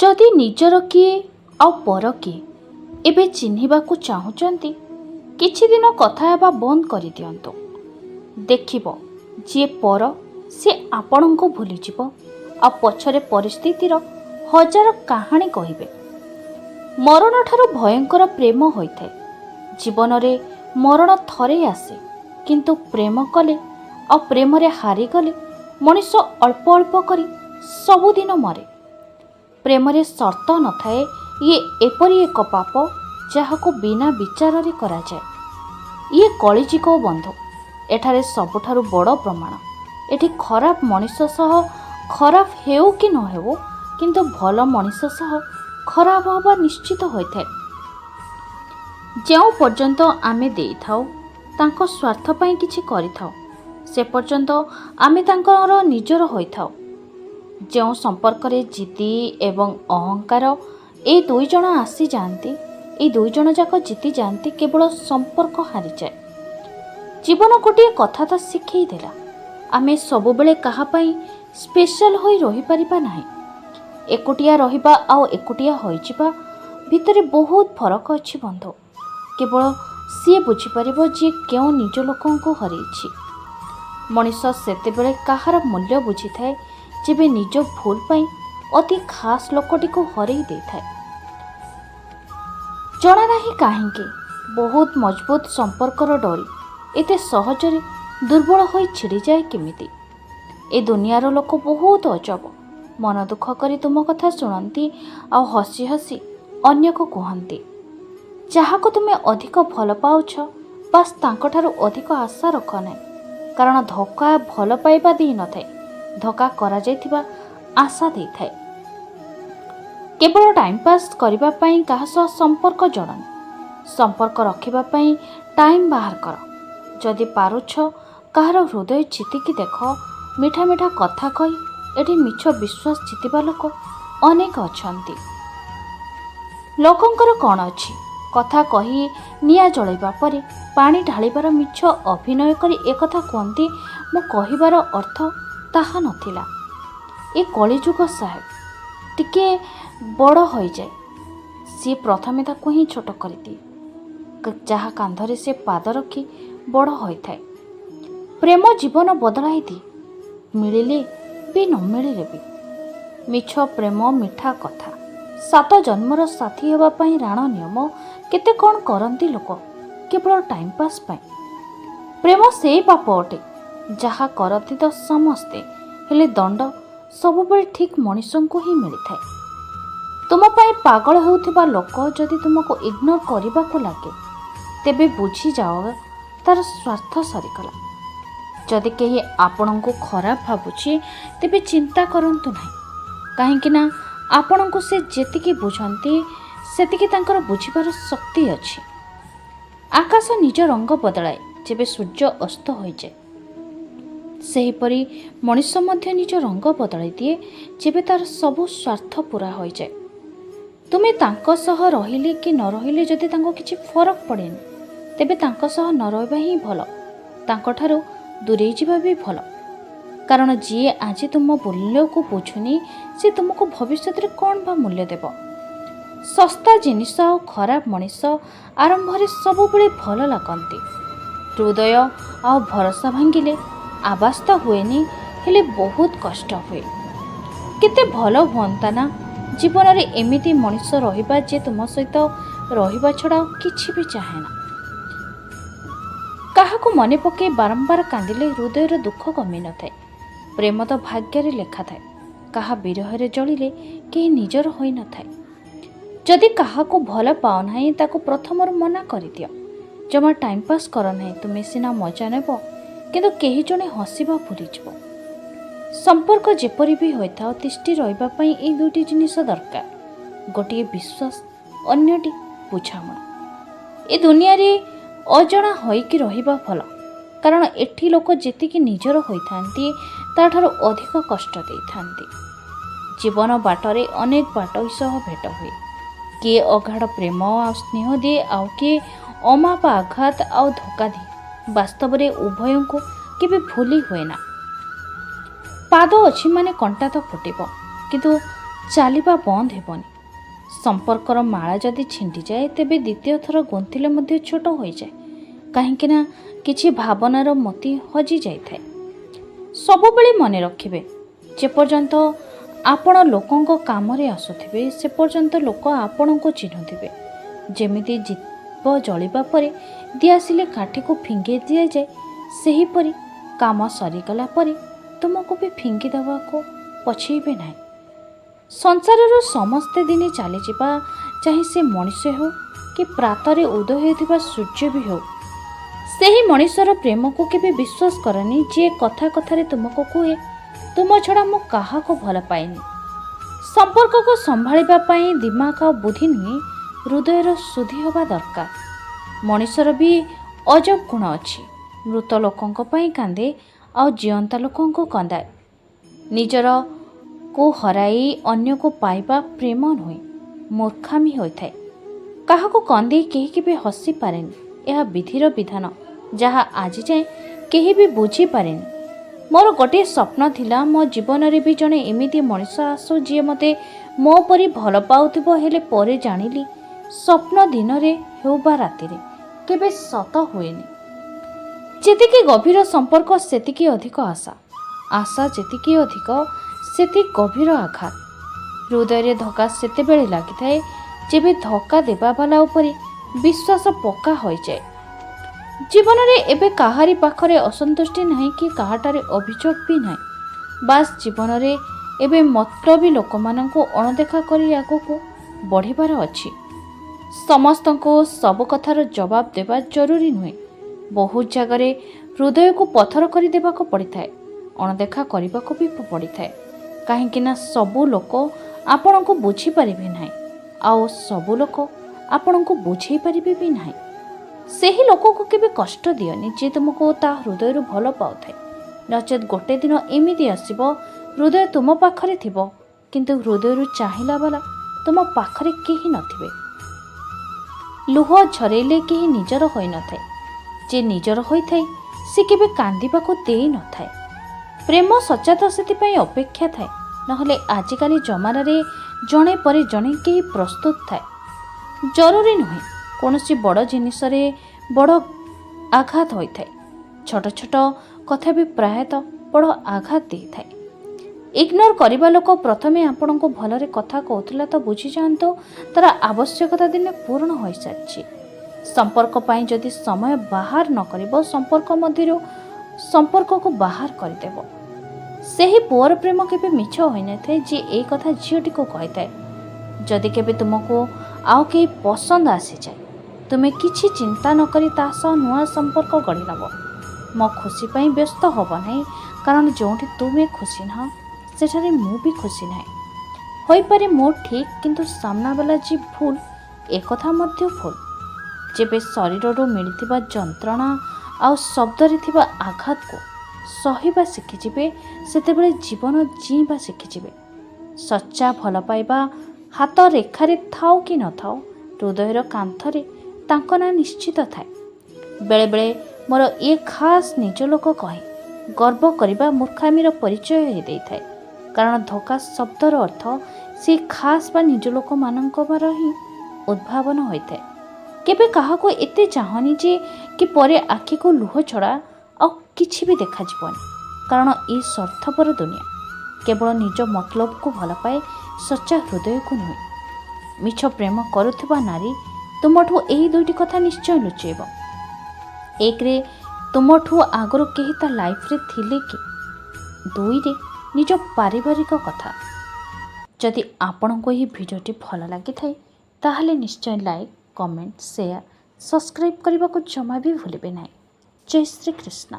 जदि निजर किए आउ पर किए एबे चिन्हिबाकु चाहुचंती किछि दिन कथा हेबा बंद करि दियंतु। देखिबो जे पर से आपणको भूली जिवो आ पछरे परिस्थितिर हजार कहानी कहिबे। मरण ठारू भयंकर प्रेम होइଥାଏ। जीवन रे मरण थरे आसे किंतु प्रेम कले आ प्रेम रे हारि गले मनुष्य अल्प अल्प करी सबुदिन मरे। प्रेम रे शर्त न थाए। ये एपरी एक पाप जहाको बिना विचार रे करा जाए। ये कलिजुग बंधु एठारे सबुठारु बड़ प्रमाण। एठी खराब मनुष्य सह खराब हेउ कि न हेउ किंतु भल मनुष्य सह खराब हवा निश्चित होइଥାଏ। जेउ पर्यंत आमे देई थाउ तांको स्वार्थ पई किछि करि थाउ से पर्यंत आमे तांकर निजर होई थाउ। जेउ संपर्क रे जिति एवं अहंकार ए दुई जण आसी जाती ए दुई जण जाक जीति जाती केवल संपर्क हारि जाए। जीवन गोटे कथा तो शिखई देला आमे सबु बेले कहा पई स्पेशल होई रही परिबा नाही। एकुटिया रहिबा आउ एकुटिया होई जिबा भितरे बहुत फरक अछि बंधु। केवल सी बुझी परिबो जे केउ निज लोकन को हरैछि। मनुष्य सेते बेले कहार मूल्य बुझी थाए जेबे निज भूल पई अति खास लोकटी को हरई दे थाए। जना नाही काहेकि बहुत मजबूत संपर्कर डोरी एते सहजरे दुर्बल होई छिड़ी जाए केमिति। ए दुनियार लोक बहुत अजब मन दुख करी तुम कथा शुणती आ हसी हसी अन्य को कहती। जहाको तुमे अधिक भल पाउछ बास तांकठारु अधिक आशा रख नाही। कारण धोका भल पाइबा देई न थाए धोका करा जाइथिबा आशा देई थाए। केवल टाइम पास करिबा पई काहा सह संपर्क जोड़न। संपर्क रखिबा पई टाइम बाहर कर। जदि पारुछ काहार हृदय चितिकी देख। मिठा मिठा कथा कही एठी मिछ विश्वास जितिबा लोक अनेक अछंती। लोकंकर कौन अछि कथा कही निया जळैबा परे पानी ढालिबार मिछ अभिनय करी एकथा कहती मो कहिबार अर्थ ताहा नथिला। ए कलिजुग साहेब टिके बड़ हो जाए सी प्रथमे ताकू ही छोट करदिए जहा कांधरे से पाद रखी बड़ होइथाए। प्रेम जीवन बदलाई दिए मिलिले भी न मिलिले भी। मिछ प्रेम मिठा कथा 7 जन्मर साथी हेबा पई राण नियम केते कौन करंती लोक केवल टाइम पास पई। प्रेम से पाप अटे जहा करती तो समस्ते हेले दंड सबुबेले ठीक मनुष्य को ही मिली थाए। तुम पाई पागल होउथिबा लोक जदि तुमको इग्नोर करने को लगे तेबे बुझी जाओ तार स्वार्थ सरीगला। जदि कहीं आपण को खराब भावुची तेबे चिंता करंतु नहीं कहीं ना आपण को से जेतिकी बुझंती सेतिकी तांकर बुझिबार शक्ति अछि। आकाश निज रंग बदलाए जेबे सूर्य अस्त हो जाए सेहीपरि मनुष्य मध्य निज रंग बदलाई दिए जेबे तार सबु स्वार्थ पूरा हो जाए। तुमे तांको सह रहिले कि न रहिले जदि तांको किछि फरक पड़ेनी तेबे तांको सह न रहबा ही भल तांको ठारू दूरे जिबा भी भल। कारण जी आज तुम मूल्य को बुझुनी से तुमको भविष्य रे कौन बा मूल्य देव। सस्ता जिनिस और खराब मनीष आरंभ रे सब बेले भल लागंती। हृदय आ भरोसा भांगिले आवाज तो हुएनी हेले बहुत कष्ट हुए। केते भल हुअंता ना जीवन रे एमिति मनुष्य रहिबा जे तुम सहित रहिबा छड़ा किछि भी चाहे ना। काहाको मने पके बारंबार कांदिले हृदयर दुख कमी न थाए। प्रेम तो भाग्य रे लेखा थाए काहा विरह रे जलिले केही निजर होई न थाए। जदि काहाको भल पाओ नाही ताको प्रथमर मना करि दियो। जमा टाइम पास कर नाही तुमे सिना मजा नेबो किंतु केही जणे हसिबा भूली जिवो। संपर्क जेपरि भी होइथाओ तिष्टि रहिबा पई ए दुटी जिनिस दरकार। गोटिए विश्वास अन्यटी बुझामणा। ए दुनिया रे अजणा होइकी रहिबा भल कारण एठी लोक जेतिकी निजर होइथांती ताठारो अधिक कष्ट देइथांती। जीवन बाटरे अनेक बाटोई सह भेट हुए। किए अगाढ़ प्रेम आ स्नेह दिए आउ किए अमाप आघात आउ धोका दिए। वास्तव रे उभयों को केबे भूली हुए ना। पाद अछि माने कंटा तो फुटिब किंतु ଚାଲିବା ବନ୍ଦ ହେବନି। ସମ୍ପର୍କର ମାଳା ଯଦି ଛିଣ୍ଡିଯାଏ ତେବେ ଦ୍ୱିତୀୟ ଥର ଗୁନ୍ଥିଲେ ମଧ୍ୟ ଛୋଟ ହୋଇଯାଏ, କାହିଁକିନା କିଛି ଭାବନାର ମୋତି ହଜି ଯାଇଥାଏ। ସବୁବେଳେ ମନେ ରଖିବେ, ଯେପର୍ଯ୍ୟନ୍ତ ଆପଣ ଲୋକଙ୍କ କାମରେ ଆସୁଥିବେ ସେ ପର୍ଯ୍ୟନ୍ତ ଲୋକ ଆପଣଙ୍କୁ ଚିହ୍ନୁଥିବେ। ଯେମିତି ଦୀପ ଜଳିବା ପରେ ଦିଆସିଲି କାଠିକୁ ଫିଙ୍ଗି ଦିଆଯାଏ, ସେହିପରି କାମ ସରିଗଲା ପରେ ତୁମକୁ ବି ଫିଙ୍ଗି ଦେବାକୁ ପଛେଇବେ ନାହିଁ। ସଂସାରରୁ ସମସ୍ତେ ଦିନେ ଚାଲିଯିବା, ଚାहे ସେ ମଣିଷ ହେଉ କି ପ୍ରାତରେ ଉଦୟ ହେଉଥିବା ସୂର୍ଯ୍ୟ ବି ହେଉ। ସେହି ମଣିଷର ପ୍ରେମକୁ କେବେ ବିଶ୍ୱାସ କରନି ଯିଏ କଥା କଥାରେ ତୁମକୁ କୁହେ ତୁମ ଛଡ଼ା ମୁଁ କାହାକୁ ଭଲ ପାଏନି। ସମ୍ପର୍କକୁ ସମ୍ଭାଳିବା ପାଇଁ ଦିମାଗ ଆଉ ବୁଦ୍ଧି ନୁହେଁ, ହୃଦୟର ଶୁଦ୍ଧି ହେବା ଦରକାର। ମଣିଷର ବି ଅଜବ ଗୁଣ ଅଛି। ମୃତ ଲୋକଙ୍କ ପାଇଁ କାନ୍ଦେ ଆଉ ଜୀଅନ୍ତା ଲୋକଙ୍କୁ କନ୍ଦାଏ। ନିଜରକୁ ହରାଇ ଅନ୍ୟକୁ ପାଇବା ପ୍ରେମ ନୁହେଁ, ମୂର୍ଖାମି ହୋଇଥାଏ। କାହାକୁ କନ୍ଦେଇ କେହି କେବେ ହସି ପାରେନି। ଏହା ବିଧିର ବିଧାନ, ଯାହା ଆଜି ଯାଏଁ କେହି ବି ବୁଝିପାରେନି। ମୋର ଗୋଟିଏ ସ୍ୱପ୍ନ ଥିଲା, ମୋ ଜୀବନରେ ବି ଜଣେ ଏମିତି ମଣିଷ ଆସୁ ଯିଏ ମୋତେ ମୋ ପରି ଭଲ ପାଉଥିବ। ହେଲେ ପରେ ଜାଣିଲି ସ୍ୱପ୍ନ ଦିନରେ ହେଉ ବା ରାତିରେ କେବେ ସତ ହୁଏନି। ଯେତିକି ଗଭୀର ସମ୍ପର୍କ ସେତିକି ଅଧିକ ଆଶା, ଆଶା ଯେତିକି ଅଧିକ ସେତିକି ଗଭୀର ଆଘାତ। ହୃଦୟରେ ଧକ୍କା ସେତେବେଳେ ଲାଗିଥାଏ ଯେବେ ଧକ୍କା ଦେବାବାଲା ଉପରେ ବିଶ୍ୱାସ ପକ୍କା ହୋଇଯାଏ। ଜୀବନରେ ଏବେ କାହାରି ପାଖରେ ଅସନ୍ତୁଷ୍ଟି ନାହିଁ କି କାହାଠାରେ ଅଭିଯୋଗ ବି ନାହିଁ। ବାସ୍ ଜୀବନରେ ଏବେ ମତଲବୀ ଲୋକମାନଙ୍କୁ ଅଣଦେଖା କରି ଆଗକୁ ବଢ଼ିବାର ଅଛି। ସମସ୍ତଙ୍କୁ ସବୁ କଥାର ଜବାବ ଦେବା ଜରୁରୀ ନୁହେଁ। ବହୁତ ଜାଗାରେ ହୃଦୟକୁ ପଥର କରିଦେବାକୁ ପଡ଼ିଥାଏ, ଅଣଦେଖା କରିବାକୁ ବି ପଡ଼ିଥାଏ। କାହିଁକିନା ସବୁ ଲୋକ ଆପଣଙ୍କୁ ବୁଝିପାରିବେ ନାହିଁ, ଆଉ ସବୁ ଲୋକ ଆପଣଙ୍କୁ ବୁଝେଇ ପାରିବେ ବି ନାହିଁ। ସେହି ଲୋକକୁ କେବେ କଷ୍ଟ ଦିଅନି ଯିଏ ତୁମକୁ ତା ହୃଦୟରୁ ଭଲ ପାଉଥାଏ। ନଚେତ୍ ଗୋଟେ ଦିନ ଏମିତି ଆସିବ, ହୃଦୟ ତୁମ ପାଖରେ ଥିବ କିନ୍ତୁ ହୃଦୟରୁ ଚାହିଁଲା ବାଲା ତୁମ ପାଖରେ କେହି ନଥିବେ। ଲୁହ ଝରେଇଲେ କେହି ନିଜର ହୋଇନଥାଏ। ଯେ ନିଜର ହୋଇଥାଏ ସେ କେବେ କାନ୍ଦିବାକୁ ଦେଇନଥାଏ। ପ୍ରେମ ସଚ୍ଚା ତ ସେଥିପାଇଁ ଅପେକ୍ଷା ଥାଏ, ନହେଲେ ଆଜିକାଲି ଜମାନାରେ ଜଣେ ପରେ ଜଣେ କେହି ପ୍ରସ୍ତୁତ ଥାଏ। ଜରୁରୀ ନୁହେଁ କୌଣସି ବଡ଼ ଜିନିଷରେ ବଡ଼ ଆଘାତ ହୋଇଥାଏ। ଛୋଟ ଛୋଟ କଥା ବି ପ୍ରାୟତଃ ବଡ଼ ଆଘାତ ଦେଇଥାଏ। ଇଗ୍ନୋର କରିବା ଲୋକ ପ୍ରଥମେ ଆପଣଙ୍କୁ ଭଲରେ କଥା କହୁଥିଲା ତ ବୁଝିଯାଆନ୍ତୁ ତାର ଆବଶ୍ୟକତା ଦିନେ ପୂରଣ ହୋଇସାରିଛି। ସମ୍ପର୍କ ପାଇଁ ଯଦି ସମୟ ବାହାର ନ କରିବ, ସମ୍ପର୍କ ମଧ୍ୟରୁ ସମ୍ପର୍କକୁ ବାହାର କରିଦେବ। ସେହି ପୁଅର ପ୍ରେମ କେବେ ମିଛ ହୋଇନଥାଏ ଯିଏ ଏହି କଥା ଝିଅଟିକୁ କହିଥାଏ। ଯଦି କେବେ ତୁମକୁ ଆଉ କେହି ପସନ୍ଦ ଆସିଯାଏ, ତୁମେ କିଛି ଚିନ୍ତା ନ କରି ତା ସହ ନୂଆ ସମ୍ପର୍କ ଗଢ଼ି ନେବ। ମୋ ଖୁସି ପାଇଁ ବ୍ୟସ୍ତ ହେବ ନାହିଁ, କାରଣ ଯେଉଁଠି ତୁମେ ଖୁସି ନାହଁ ସେଠାରେ ମୁଁ ବି ଖୁସି ନାହିଁ। ହୋଇପାରେ ମୁଁ ଠିକ୍ କିନ୍ତୁ ସାମ୍ନାବାଲା ଯିଏ ଭୁଲ, ଏକଥା ମଧ୍ୟ ଭୁଲ। ଯେବେ ଶରୀରରୁ ମିଳିଥିବା ଯନ୍ତ୍ରଣା ଆଉ ଶବ୍ଦରେ ଥିବା ଆଘାତକୁ ସହିବା ଶିଖିଯିବେ, ସେତେବେଳେ ଜୀବନ ଜୀଇଁବା ଶିଖିଯିବେ। ସଚ୍ଚା ଭଲ ପାଇବା ହାତ ରେଖାରେ ଥାଉ କି ନଥାଉ, ହୃଦୟର କାନ୍ଥରେ ତାଙ୍କ ନାଁ ନିଶ୍ଚିତ ଥାଏ। ବେଳେବେଳେ ମୋର ଏ ଖାସ୍ ନିଜ ଲୋକ କହେ, ଗର୍ବ କରିବା ମୂର୍ଖାମିର ପରିଚୟ ଦେଇଥାଏ। କାରଣ ଧୋକା ଶବ୍ଦର ଅର୍ଥ ସେ ଖାସ୍ ବା ନିଜ ଲୋକମାନଙ୍କର ହିଁ ଉଦ୍ଭାବନ ହୋଇଥାଏ। କେବେ କାହାକୁ ଏତେ ଚାହଁନି ଯେ କି ପରେ ଆଖିକୁ ଲୁହ ଛଡ଼ା ଆଉ କିଛି ବି ଦେଖାଯିବନି। କାରଣ ଏ ସ୍ୱାର୍ଥପର ଦୁନିଆ କେବଳ ନିଜ ମତଲବକୁ ଭଲ ପାଏ, ସଚ୍ଚା ହୃଦୟକୁ ନୁହେଁ। ମିଛ ପ୍ରେମ କରୁଥିବା ନାରୀ ତୁମଠୁ ଏହି ଦୁଇଟି କଥା ନିଶ୍ଚୟ ଲୁଚେଇବ। ଏକରେ ତୁମଠୁ ଆଗରୁ କେହି ତା ଲାଇଫରେ ଥିଲେ କି, ଦୁଇରେ ନିଜ ପାରିବାରିକ କଥା। ଯଦି ଆପଣଙ୍କୁ ଏହି ଭିଡ଼ିଓଟି ଭଲ ଲାଗିଥାଏ ତାହେଲେ ନିଶ୍ଚୟ ଲାଇକ୍, କମେଣ୍ଟ, ସେୟାର, ସବସ୍କ୍ରାଇବ୍ କରିବାକୁ ଜମା ବି ଭୁଲିବେ ନାହିଁ। ଜୟ ଶ୍ରୀ କୃଷ୍ଣ।